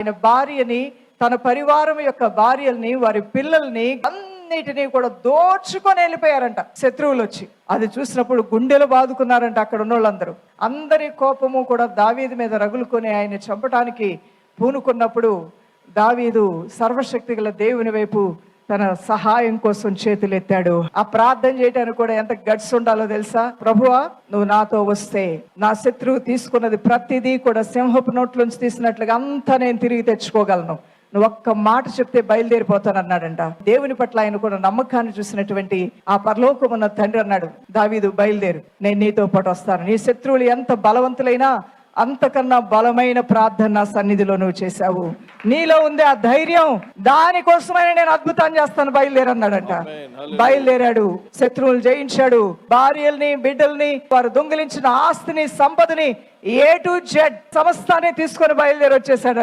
ఆయన భార్యని, తన పరివారం యొక్క భార్యల్ని, వారి పిల్లల్ని అన్నిటినీ కూడా దోచుకొని వెళ్ళిపోయారంట శత్రువులు వచ్చి. అది చూసినప్పుడు గుండెలు బాదుకున్నారంట అక్కడ ఉన్న వాళ్ళందరూ. అందరి కోపము కూడా దావీదు మీద రగులుకొని ఆయన చంపటానికి పూనుకున్నప్పుడు దావీదు సర్వశక్తి గల దేవుని వైపు తన సహాయం కోసం చేతులెత్తాడు. ఆ ప్రార్థన చేయడానికి కూడా ఎంత గట్స్ ఉండాలో తెలుసా? ప్రభువా, నువ్వు నాతో వస్తే నా శత్రువు తీసుకున్నది ప్రతిదీ కూడా సింహపు నోట్లోంచి తీసినట్లుగా అంతా నేను తిరిగి తెచ్చుకోగలను. నువ్వు ఒక్క మాట చెప్తే బయలుదేరిపోతానన్నాడంట. దేవుని పట్ల ఆయన కూడా నమ్మకాన్ని చూసినటువంటి ఆ పరలోకమున్న తండ్రి అన్నాడు, దావీదు బయలుదేరు, నేను నీతో పాటు వస్తాను. నీ శత్రువులు ఎంత బలవంతులైనా అంతకన్నా బలమైన ప్రార్థన నా సన్నిధిలో నువ్వు చేశావు. నీలో ఉంది ఆ ధైర్యం, దానికోసమైనా నేను అద్భుతాన్ని చేస్తాను, బయలుదేరన్నాడంట. బయలుదేరాడు, శత్రువులు జయించాడు. భార్యల్ని, బిడ్డల్ని, వారు దొంగిలించిన ఆస్తిని, సంపదని A to Z సమస్తాన్ని తీసుకొని బయలుదేరి వచ్చేసాడు.